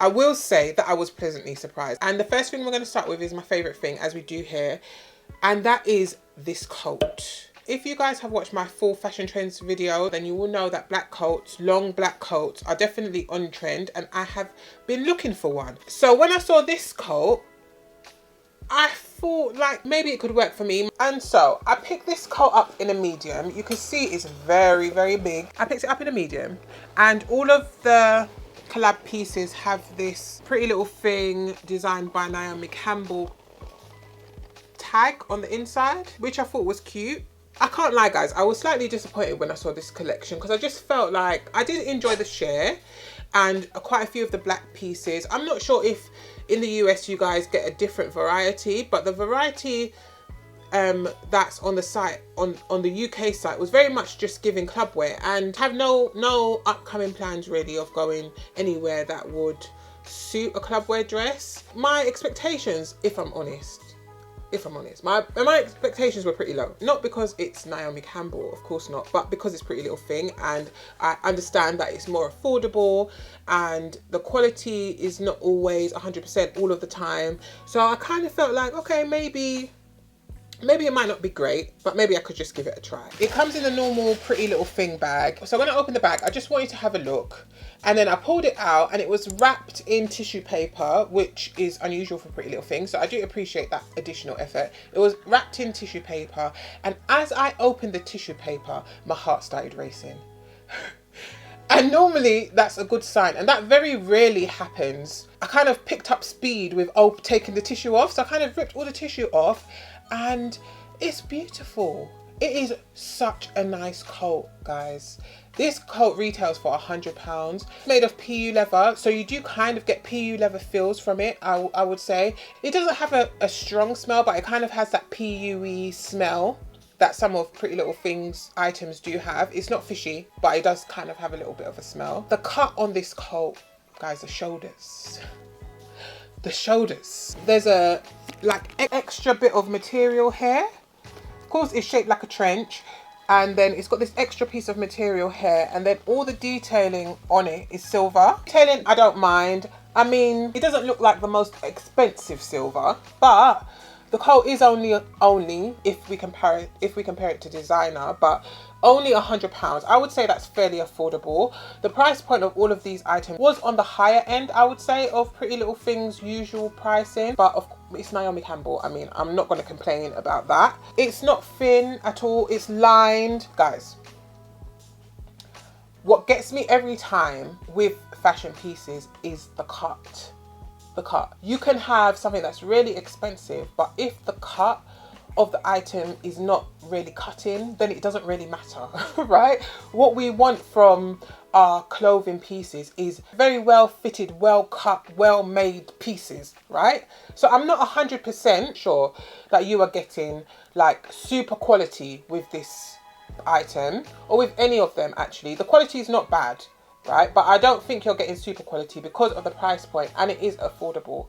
I will say that I was pleasantly surprised. And the first thing we're going to start with is my favorite thing, as we do here, and that is this coat. If you guys have watched my full fashion trends video, then you will know that black coats, long black coats, are definitely on trend, and I have been looking for one. So when I saw this coat, I thought like maybe it could work for me. And so I picked this coat up in a medium. You can see it's very, very big. I picked it up in a medium, and all of the collab pieces have this pretty little thing designed by Naomi Campbell tag on the inside, which I thought was cute. I can't lie guys, I was slightly disappointed when I saw this collection because I just felt like I did enjoy the share and quite a few of the black pieces. I'm not sure if in the US you guys get a different variety, but the variety that's on the site, on the UK site, was very much just giving club wear, and have no upcoming plans really of going anywhere that would suit a club wear dress. My expectations, if I'm honest, my expectations were pretty low. Not because it's Naomi Campbell, of course not, but because it's Pretty Little Thing, and I understand that it's more affordable and the quality is not always 100% all of the time. So I kind of felt like, okay, maybe it might not be great, but maybe I could just give it a try. It comes in the normal Pretty Little Thing bag. So when I opened the bag, I just wanted to have a look. And then I pulled it out and it was wrapped in tissue paper, which is unusual for Pretty Little Thing. So I do appreciate that additional effort. It was wrapped in tissue paper. And as I opened the tissue paper, my heart started racing. And normally that's a good sign, and that very rarely happens. I kind of picked up speed with taking the tissue off. So I kind of ripped all the tissue off, and it's beautiful. It is such a nice coat, guys. This coat retails for £100. It's made of PU leather, so you do kind of get PU leather feels from it, I would say. It doesn't have a strong smell, but it kind of has that PU-y smell that some of Pretty Little Things items do have. It's not fishy, but it does kind of have a little bit of a smell. The cut on this coat, guys, the shoulders. The shoulders. There's a like extra bit of material here. Of course, it's shaped like a trench, and then it's got this extra piece of material here, and then all the detailing on it is silver. Detailing, I don't mind. I mean, it doesn't look like the most expensive silver, but the coat is only if we compare it to designer, but only £100. I would say that's fairly affordable. The price point of all of these items was on the higher end, I would say, of Pretty Little Things' usual pricing, but of course it's Naomi Campbell. I mean, I'm not going to complain about that. It's not thin at all. It's lined, guys. What gets me every time with fashion pieces is the cut. The cut. You can have something that's really expensive, but if the cut of the item is not really cutting, then it doesn't really matter, right? What we want from our clothing pieces is very well fitted, well cut, well made pieces, right? So I'm not 100% sure that you are getting like super quality with this item, or with any of them actually. The quality is not bad, right? But I don't think you're getting super quality because of the price point, and it is affordable.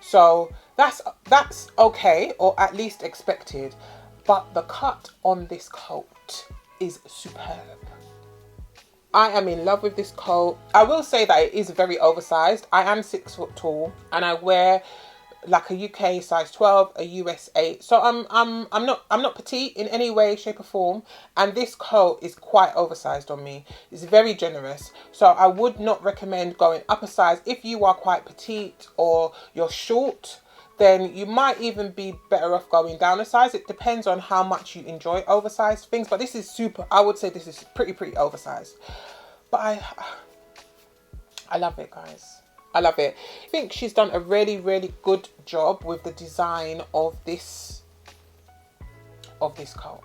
So that's okay, or at least expected. But the cut on this coat is superb. I am in love with this coat. I will say that it is very oversized. I am 6 foot tall, and I wear like a UK size 12, a US 8. So I'm not petite in any way, shape or form. And this coat is quite oversized on me. It's very generous. So I would not recommend going up a size. If you are quite petite or you're short, then you might even be better off going down a size. It depends on how much you enjoy oversized things. But this is super, I would say this is pretty oversized. But I love it, guys. I love it. I think she's done a really good job with the design of this coat.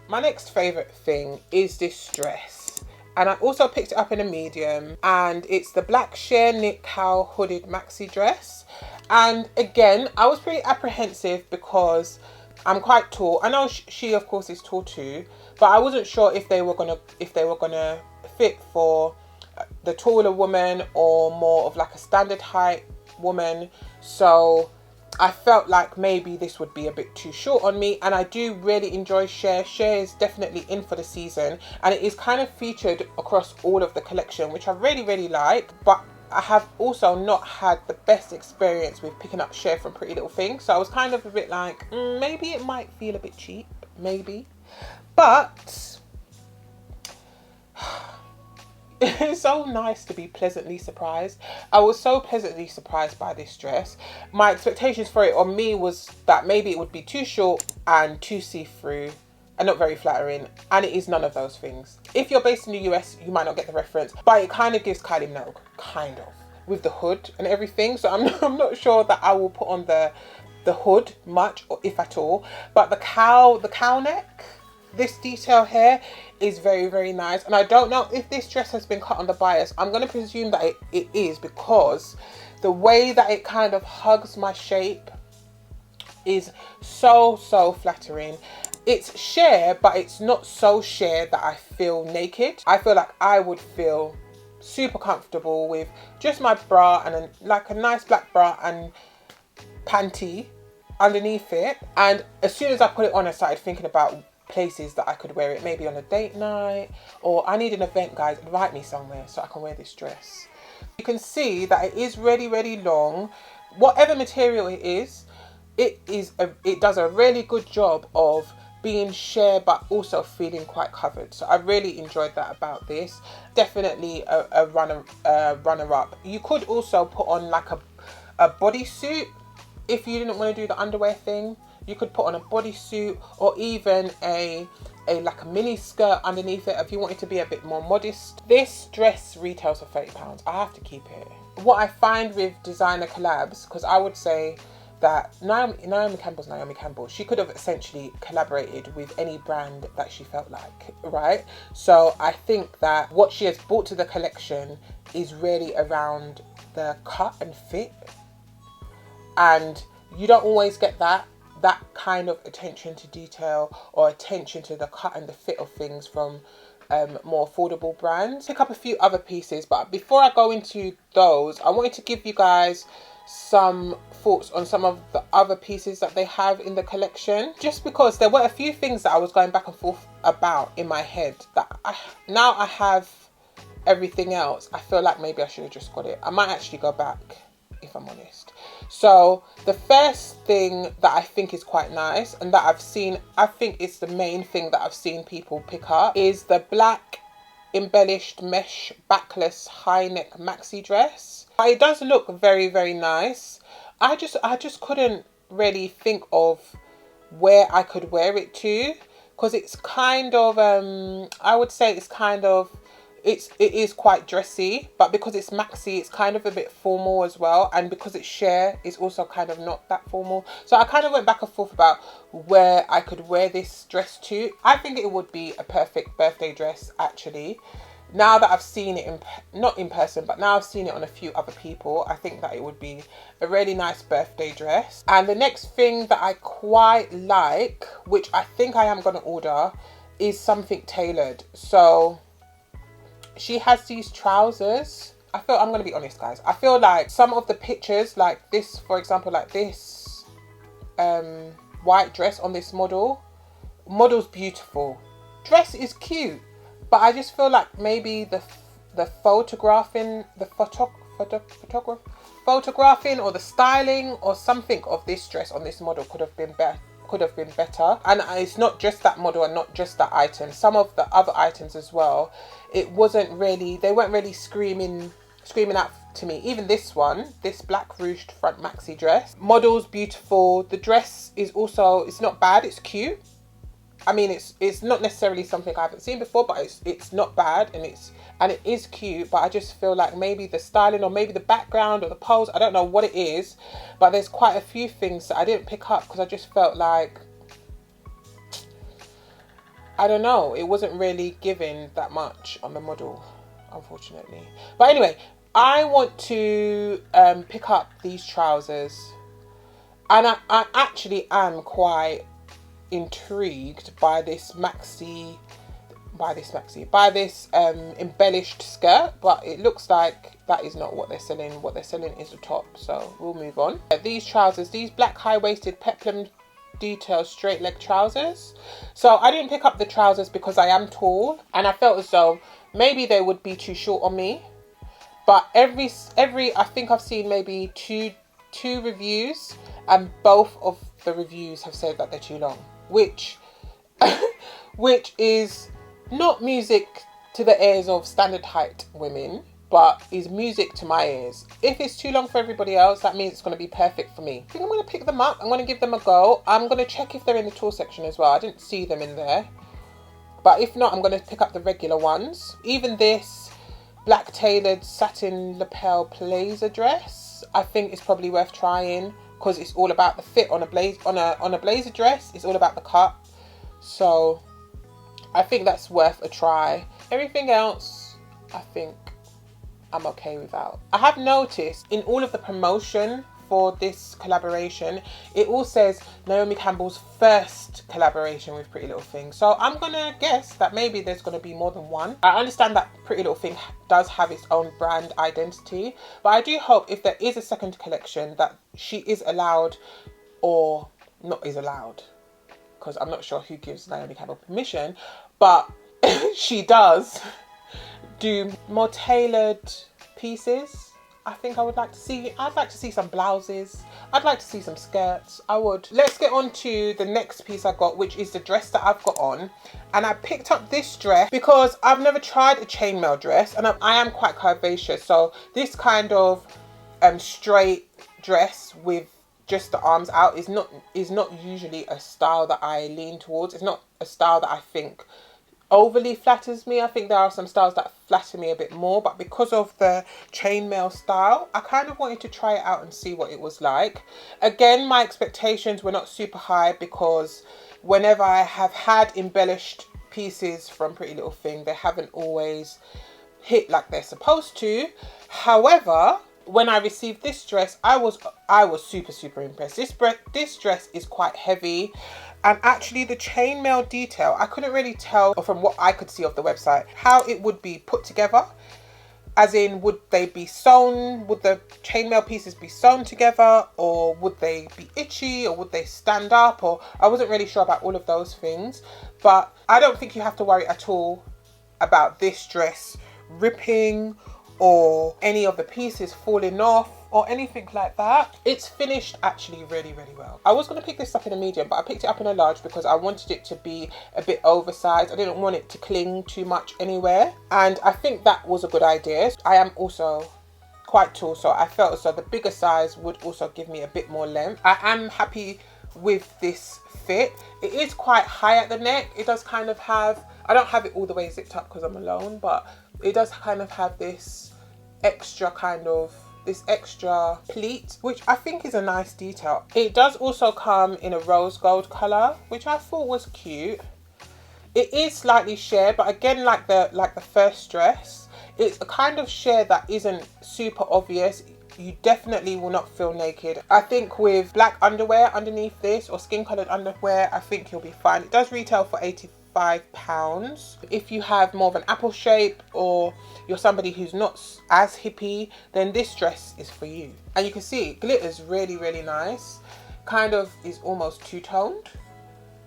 My next favorite thing is this dress, and I also picked it up in a medium, and it's the black sheer knit cowl hooded maxi dress. And again, I was pretty apprehensive because I'm quite tall. I know she of course is tall too, but I wasn't sure if they were gonna fit for the taller woman or more of like a standard height woman. So I felt like maybe this would be a bit too short on me, and I do really enjoy Share. Share is definitely in for the season, and it is kind of featured across all of the collection, which I really like. But I have also not had the best experience with picking up Share from Pretty Little Thing, so I was kind of a bit like, maybe it might feel a bit cheap, maybe. But it's so nice to be pleasantly surprised. I was so pleasantly surprised by this dress. My expectations for it on me was that maybe it would be too short and too see-through and not very flattering, and it is none of those things. If you're based in the US, you might not get the reference, but it kind of gives Kylie Minogue, kind of, with the hood and everything. So I'm not sure that I will put on the hood much, or if at all. But the cowl neck, this detail here is very nice, and I don't know if this dress has been cut on the bias. I'm going to presume that it is, because the way that it kind of hugs my shape is so flattering. It's sheer, but it's not so sheer that I feel naked. I feel like I would feel super comfortable with just my bra and like a nice black bra and panty underneath it. And as soon as I put it on, I started thinking about places that I could wear it, maybe on a date night, or I need an event, guys, invite me somewhere so I can wear this dress. You can see that it is really long. Whatever material it is, it does a really good job of being sheer but also feeling quite covered. So I really enjoyed that about this. Definitely a runner up. You could also put on like a bodysuit if you didn't want to do the underwear thing. You could put on a bodysuit, or even a like a mini skirt underneath it if you wanted to be a bit more modest. This dress retails for £30. I have to keep it. What I find with designer collabs, because I would say that Naomi Campbell's Naomi Campbell, she could have essentially collaborated with any brand that she felt like, right? So I think that what she has brought to the collection is really around the cut and fit, and you don't always get that kind of attention to detail or attention to the cut and the fit of things from more affordable brands. Pick up a few other pieces, but before I go into those, I wanted to give you guys some thoughts on some of the other pieces that they have in the collection, just because there were a few things that I was going back and forth about in my head that now I have everything else, I feel like maybe I should have just got it. I might actually go back, if I'm honest. So the first thing that I think is quite nice, and that I've seen, I think it's the main thing that I've seen people pick up, is the black embellished mesh backless high neck maxi dress. It does look very nice. I just couldn't really think of where I could wear it to, because it's kind of I would say it's kind of, it is quite dressy, but because it's maxi, it's kind of a bit formal as well, and because it's sheer, it's also kind of not that formal. So I kind of went back and forth about where I could wear this dress to. I think it would be a perfect birthday dress, actually. Now that I've seen it not in person, but now I've seen it on a few other people, I think that it would be a really nice birthday dress. And the next thing that I quite like, which I think I am going to order, is something tailored. So she has these trousers. I'm going to be honest, guys, I feel like some of the pictures, like this, for example, like this white dress on this model's beautiful, dress is cute, but I just feel like maybe the photographing, photographing or the styling or something of this dress on this model could have been better. And it's not just that model and not just that item, some of the other items as well, they weren't really screaming out to me. Even this one, this black ruched front maxi dress, model's beautiful. The dress is also, it's not bad, it's cute. I mean, it's not necessarily something I haven't seen before, but it's not bad, and it is cute. But I just feel like maybe the styling, or maybe the background, or the pose, I don't know what it is, but there's quite a few things that I didn't pick up because I just felt like, I don't know, it wasn't really giving that much on the model, unfortunately. But anyway, I want to pick up these trousers, and I actually am quite intrigued by this maxi buy this maxi. Buy this embellished skirt, but it looks like that is not what they're selling. What they're selling is the top, so we'll move on. These trousers, these black high-waisted peplum detail straight leg trousers. So I didn't pick up the trousers because I am tall, and I felt as though maybe they would be too short on me. But every I think I've seen maybe two reviews, and both of the reviews have said that they're too long, which is not music to the ears of standard height women, but is music to my ears. If it's too long for everybody else, that means it's going to be perfect for me. I think I'm going to pick them up. I'm going to give them a go. I'm going to check if they're in the tall section as well. I didn't see them in there, but if not, I'm going to pick up the regular ones. Even this black tailored satin lapel blazer dress, I think it's probably worth trying, because it's all about the fit on a blazer dress. It's all about the cut, so I think that's worth a try. Everything else, I think I'm okay without. I have noticed in all of the promotion for this collaboration, it all says Naomi Campbell's first collaboration with Pretty Little Thing. So I'm gonna guess that maybe there's gonna be more than one. I understand that Pretty Little Thing does have its own brand identity, but I do hope if there is a second collection that she is allowed, or not is allowed, because I'm not sure who gives Naomi Campbell permission, but she does do more tailored pieces. I think I would like to see, I'd like to see some blouses. I'd like to see some skirts. I would. Let's get on to the next piece I got, which is the dress that I've got on. And I picked up this dress because I've never tried a chainmail dress, and I am quite curvaceous. So this kind of straight dress with just the arms out is not usually a style that I lean towards. It's not a style that I think overly flatters me. I think there are some styles that flatter me a bit more, but because of the chainmail style, I kind of wanted to try it out and see what it was like. Again, my expectations were not super high, because whenever I have had embellished pieces from Pretty Little Thing, they haven't always hit like they're supposed to. However, when I received this dress, I was super impressed. This dress is quite heavy, and actually the chainmail detail, I couldn't really tell from what I could see of the website how it would be put together. As in, would they be sewn? Would the chainmail pieces be sewn together, or would they be itchy, or would they stand up? Or I wasn't really sure about all of those things, but I don't think you have to worry at all about this dress ripping or any of the pieces falling off or anything like that. It's finished actually really well. I was going to pick this up in a medium, but I picked it up in a large because I wanted it to be a bit oversized. I didn't want it to cling too much anywhere, and I think that was a good idea. I am also quite tall, so I felt as though the bigger size would also give me a bit more length. I am happy with this fit. It is quite high at the neck. It does kind of have, I don't have it all the way zipped up because I'm alone, but it does kind of have this extra pleat, which I think is a nice detail. It does also come in a rose gold color, which I thought was cute. It is slightly sheer, but again, like the first dress, it's a kind of sheer that isn't super obvious. You definitely will not feel naked. I think with black underwear underneath this, or skin colored underwear, I think you'll be fine. It does retail for £85. If you have more of an apple shape, or you're somebody who's not as hippie, then this dress is for you. And you can see it glitters really nice. Kind of is almost two-toned,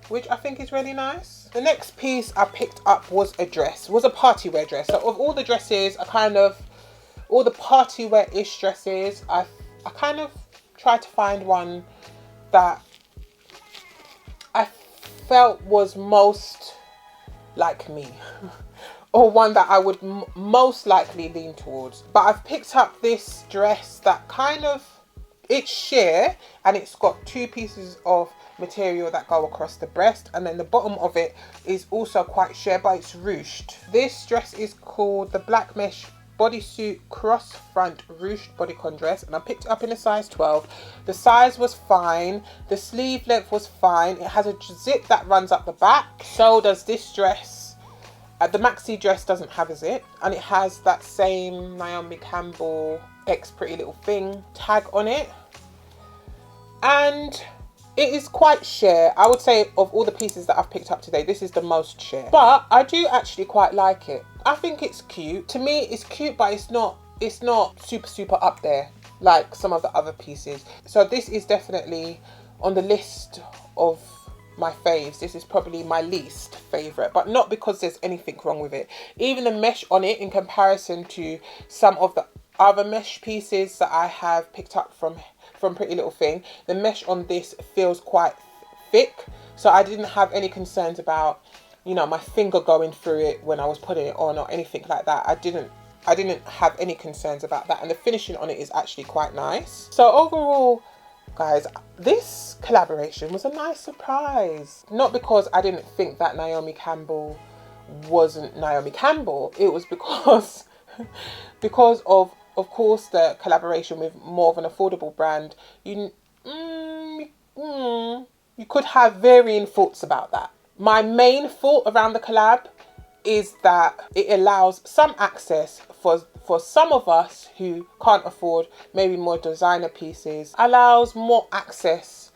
which I think is really nice. The next piece I picked up was a party wear dress. So of all the dresses, all the party wear-ish dresses, I kind of tried to find one that I felt was most like me, or one that I would most likely lean towards. But I've picked up this dress that kind of, it's sheer, and it's got two pieces of material that go across the breast, and then the bottom of it is also quite sheer, but it's ruched. This dress is called the Black Mesh Bodysuit Cross Front Ruched Bodycon dress, and I picked it up in a size 12. The size was fine, the sleeve length was fine. It has a zip that runs up the back. So does this dress. The maxi dress doesn't have a zip, and it has that same Naomi Campbell X Pretty Little Thing tag on it. And It is quite sheer. I would say of all the pieces that I've picked up today, this is the most sheer. But I do actually quite like it. I think it's cute. To me, it's cute, but it's not super up there like some of the other pieces. So this is definitely on the list of my faves. This is probably my least favorite, but not because there's anything wrong with it. Even the mesh on it in comparison to some of the other mesh pieces that I have picked up from Pretty Little Thing, the mesh on this feels quite thick, so I didn't have any concerns about, you know, my finger going through it when I was putting it on or anything like that. I didn't have any concerns about that, and the finishing on it is actually quite nice. So overall, guys, this collaboration was a nice surprise. Not because I didn't think that Naomi Campbell wasn't Naomi Campbell, it was because of course the collaboration with more of an affordable brand. You could have varying thoughts about that. My main thought around the collab is that it allows some access for some of us who can't afford maybe more designer pieces, allows more access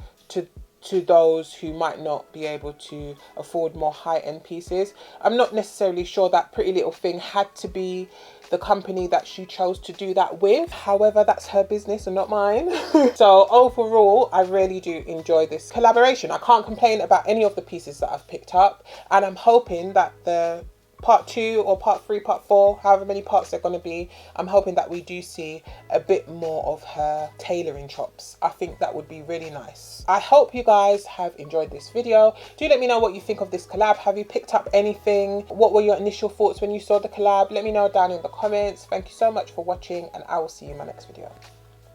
to those who might not be able to afford more high-end pieces. I'm not necessarily sure that Pretty Little Thing had to be the company that she chose to do that with. However, that's her business and not mine. So overall, I really do enjoy this collaboration. I can't complain about any of the pieces that I've picked up, and I'm hoping that the part 2 or part 3, part 4, however many parts they're going to be, I'm hoping that we do see a bit more of her tailoring chops. I think that would be really nice. I hope you guys have enjoyed this video. Do let me know what you think of this collab. Have you picked up anything? What were your initial thoughts when you saw the collab? Let me know down in the comments. Thank you so much for watching, and I will see you in my next video.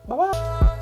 Bye bye.